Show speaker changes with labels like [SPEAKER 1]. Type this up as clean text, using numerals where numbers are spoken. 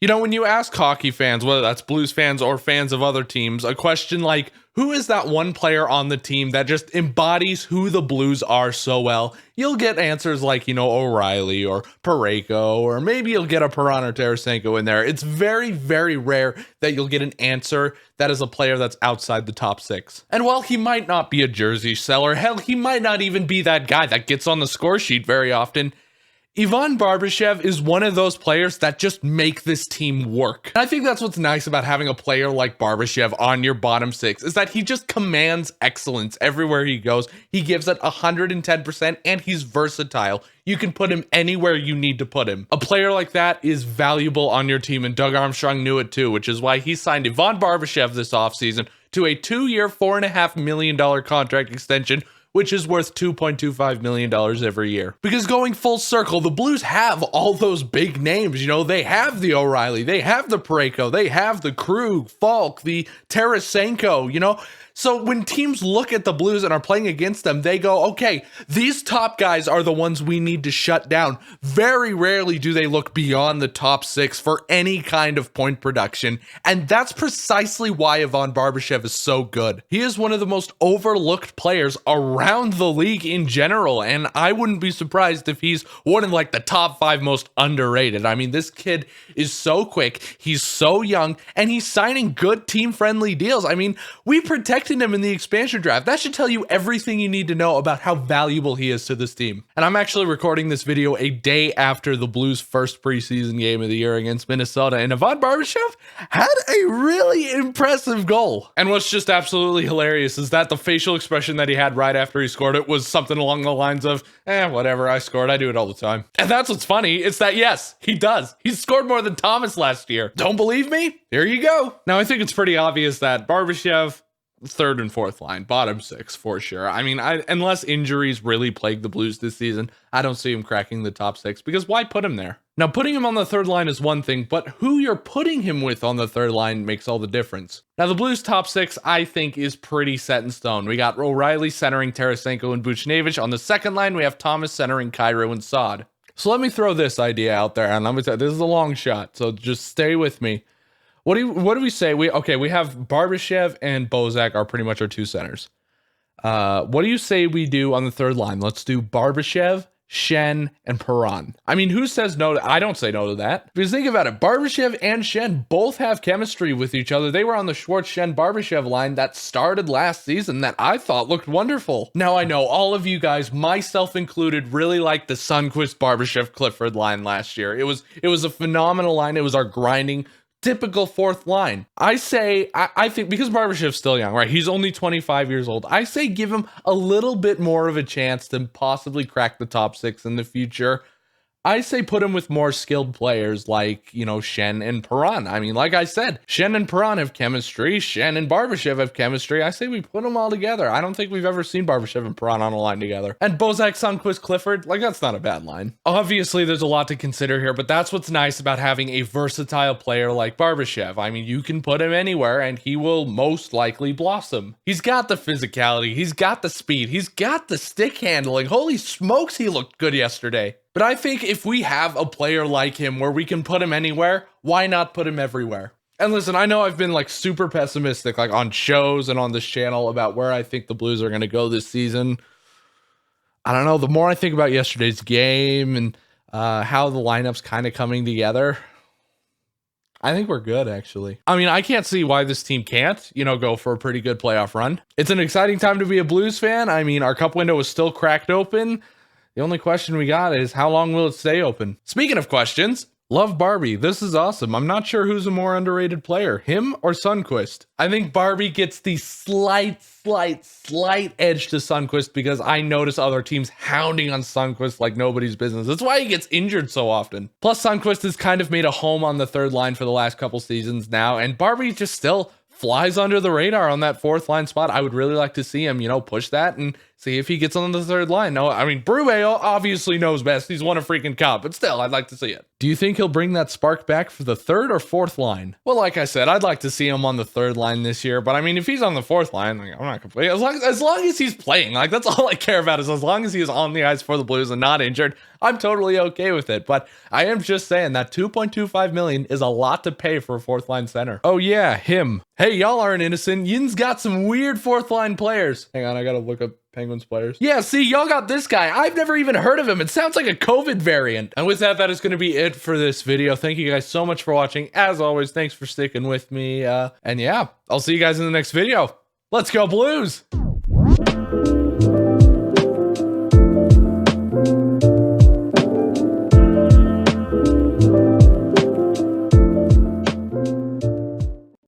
[SPEAKER 1] You know, when you ask hockey fans, whether that's Blues fans or fans of other teams, a question like, who is that one player on the team that just embodies who the Blues are so well? You'll get answers like, O'Reilly or Parayko, or maybe you'll get a Perron or Tarasenko in there. It's very, very rare that you'll get an answer that is a player that's outside the top 6. And while he might not be a jersey seller, hell, he might not even be that guy that gets on the score sheet very often, Ivan Barbashev is one of those players that just make this team work. And I think that's what's nice about having a player like Barbashev on your bottom 6, is that he just commands excellence everywhere he goes. He gives it 110% and he's versatile. You can put him anywhere you need to put him. A player like that is valuable on your team, and Doug Armstrong knew it too, which is why he signed Ivan Barbashev this offseason to a 2-year, $4.5 million contract extension, which is worth $2.25 million every year. Because going full circle, the Blues have all those big names. They have the O'Reilly, they have the Parayko, they have the Krug, Falk, the Tarasenko, So when teams look at the Blues and are playing against them, they go, okay, these top guys are the ones we need to shut down. Very rarely do they look beyond the top 6 for any kind of point production. And that's precisely why Ivan Barbashev is so good. He is one of the most overlooked players around the league in general. And I wouldn't be surprised if he's one of the top 5 most underrated. I mean, this kid is so quick. He's so young and he's signing good team friendly deals. I mean, we protect him in the expansion draft. That should tell you everything you need to know about how valuable he is to this team. And I'm actually recording this video a day after the Blues' first preseason game of the year against Minnesota, and Ivan Barbashev had a really impressive goal. And what's just absolutely hilarious is that the facial expression that he had right after he scored it was something along the lines of, whatever, I scored, I do it all the time. And that's what's funny, it's that yes, he does. He scored more than Thomas last year. Don't believe me? Here you go. Now I think it's pretty obvious that Barbashev, 3rd and 4th line, bottom 6 for sure. I mean, unless injuries really plague the Blues this season, I don't see him cracking the top 6, because why put him there? Now, putting him on the 3rd line is one thing, but who you're putting him with on the 3rd line makes all the difference. Now, the Blues' top 6, I think, is pretty set in stone. We got O'Reilly centering Tarasenko and Buchnevich. On the 2nd line, we have Thomas centering Cairo and Saad. So let me throw this idea out there, and I'm gonna tell you, this is a long shot, so just stay with me. What do we say? We have Barbashev and Bozak are pretty much our 2 centers. What do you say we do on the 3rd line? Let's do Barbashev, Schenn, and Perron. I mean, who says no? I don't say no to that. Because think about it, Barbashev and Schenn both have chemistry with each other. They were on the Schwartz, Schenn, Barbashev line that started last season that I thought looked wonderful. Now I know all of you guys, myself included, really liked the Sundqvist, Barbashev, Clifford line last year. It was a phenomenal line. It was our grinding, typical 4th line. I think because Barbashev's still young, right? He's only 25 years old. I say give him a little bit more of a chance to possibly crack the top 6 in the future. I say put him with more skilled players like, Schenn and Perron. I mean, like I said, Schenn and Perron have chemistry. Schenn and Barbashev have chemistry. I say we put them all together. I don't think we've ever seen Barbashev and Perron on a line together. And Bozak, Sundqvist, Clifford, that's not a bad line. Obviously, there's a lot to consider here, but that's what's nice about having a versatile player like Barbashev. I mean, you can put him anywhere and he will most likely blossom. He's got the physicality. He's got the speed. He's got the stick handling. Holy smokes, he looked good yesterday. But I think if we have a player like him where we can put him anywhere, why not put him everywhere? And listen, I know I've been super pessimistic on shows and on this channel about where I think the Blues are going to go this season. I don't know, the more I think about yesterday's game and how the lineup's kind of coming together, I think we're good, actually. I mean, I can't see why this team can't, go for a pretty good playoff run. It's an exciting time to be a Blues fan. I mean, our cup window is still cracked open. The only question we got is how long will it stay open? Speaking of questions, love Barbie. This is awesome. I'm not sure who's a more underrated player, him or Sundqvist. I think Barbie gets the slight edge to Sundqvist because I notice other teams hounding on Sundqvist like nobody's business. That's why he gets injured so often. Plus, Sundqvist has kind of made a home on the 3rd line for the last couple seasons now, and Barbie just still flies under the radar on that 4th line spot. I would really like to see him, push that and see if he gets on the third line. No, I mean, Brue obviously knows best. He's won a freaking cup, but still, I'd like to see it. Do you think he'll bring that spark back for the third or fourth line? Well, like I said, I'd like to see him on the third line this year, but I mean, if he's on the fourth line, like, I'm not complaining. As long as he's playing, like, that's all I care about, is as long as he's on the ice for the Blues and not injured, I'm totally okay with it. But I am just saying that $2.25 million is a lot to pay for a fourth line center. Oh yeah, him. Hey, y'all aren't innocent. Yin's got some weird fourth line players. Hang on, I gotta look up Penguins players. Yeah, see, y'all got this guy. I've never even heard of him. It sounds like a COVID variant. And with that, that is going to be it for this video. Thank you guys so much for watching. As always, thanks for sticking with me. And yeah, I'll see you guys in the next video. Let's go Blues!